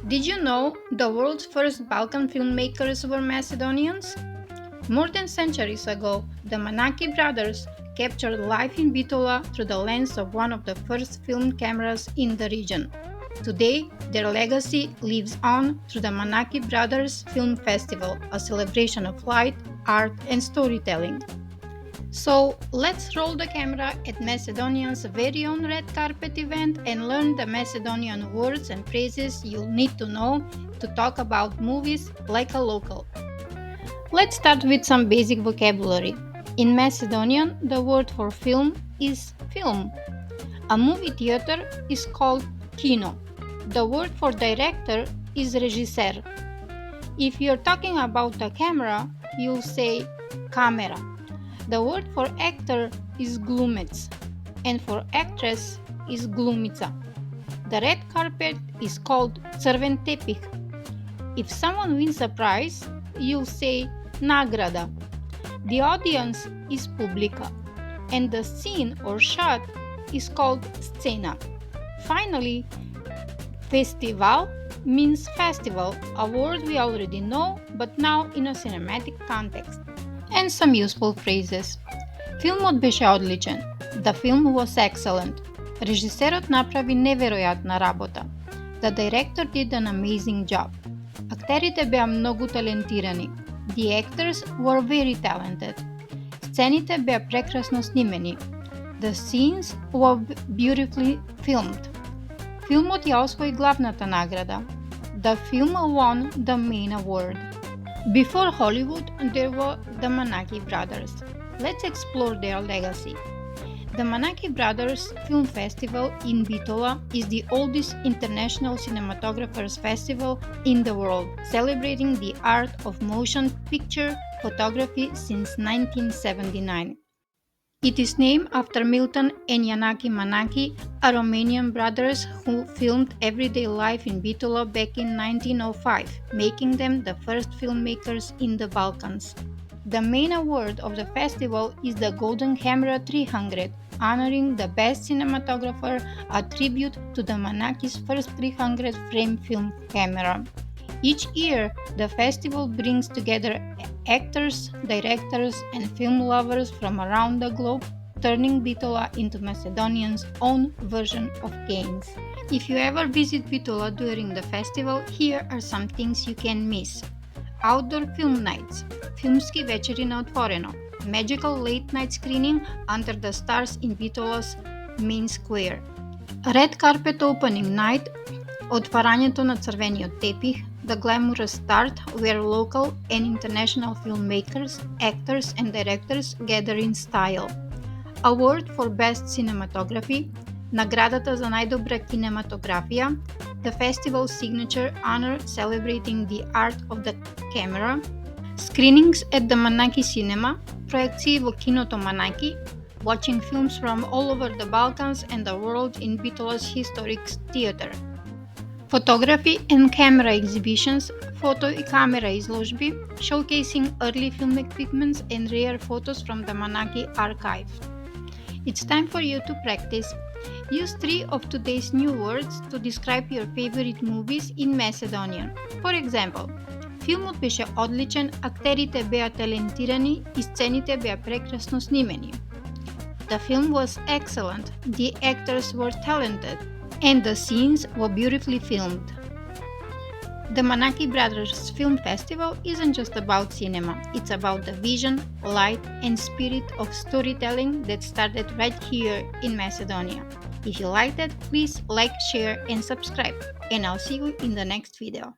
Did you know the world's first Balkan filmmakers were Macedonians? More than centuries ago, the Manaki Brothers captured life in Bitola through the lens of one of the first film cameras in the region. Today, their legacy lives on through the Manaki Brothers Film Festival, a celebration of light, art, and storytelling. So let's roll the camera at Macedonia's very own red carpet event and learn the Macedonian words and phrases you'll need to know to talk about movies like a local. Let's start with some basic vocabulary. In Macedonian, the word for film is film. A movie theater is called kino. The word for director is rejisser. If you're talking about a camera, you'll say kamera. The word for actor is glumec, and for actress is glumica. The red carpet is called crven tepih. If someone wins a prize, you'll say nagrada. The audience is publica, and the scene or shot is called scena. Finally, festival means festival, a word we already know, but now in a cinematic context. And some useful phrases. Filmот беше одличен. The film was excellent. Режисерот направи неверојатна работа. The director did an amazing job. Актерите беа многу талентирани. The actors were very talented. Сцените беа прекрасно снимени. The scenes were beautifully filmed. Филмот ја освои главната награда. The film won the main award. Before Hollywood, there were the Manaki Brothers. Let's explore their legacy. The Manaki Brothers Film Festival in Bitola is the oldest international cinematographers festival in the world, celebrating the art of motion picture photography since 1979. It is named after Milton and Yanaki Manaki, a Romanian brothers who filmed everyday life in Bitola back in 1905, making them the first filmmakers in the Balkans. The main award of the festival is the Golden Camera 300, honoring the best cinematographer, a tribute to the Manaki's first 300-frame film camera. Each year, the festival brings together actors, directors, and film lovers from around the globe, turning Bitola into Macedonia's own version of Cannes. If you ever visit Bitola during the festival, here are some things you can miss. Outdoor film nights, filmski večeri na otvoreno, magical late-night screening under the stars in Bitola's main square, red carpet opening night, отварањето на црвениот тепих, the glamorous start where local and international filmmakers, actors and directors gather in style. Award for Best Cinematography, наградата за најдобра кинематографија, the festival's signature honor celebrating the art of the camera, screenings at the Manaki Cinema, проекции во киното Manaki, watching films from all over the Balkans and the world in Bitola's historic theater. Photography and camera exhibitions, фото и камера изложби, showcasing early film equipments and rare photos from the Manaki archive. It's time for you to practice. Use 3 of today's new words to describe your favorite movies in Macedonian. For example, филмот беше одличен, актерите беа талентирани и сцените беа прекрасно снимени. The film was excellent, the actors were talented, and the scenes were beautifully filmed. The Manaki Brothers Film Festival isn't just about cinema, it's about the vision, light, and spirit of storytelling that started right here in Macedonia. If you liked it, please like, share, and subscribe, and I'll see you in the next video.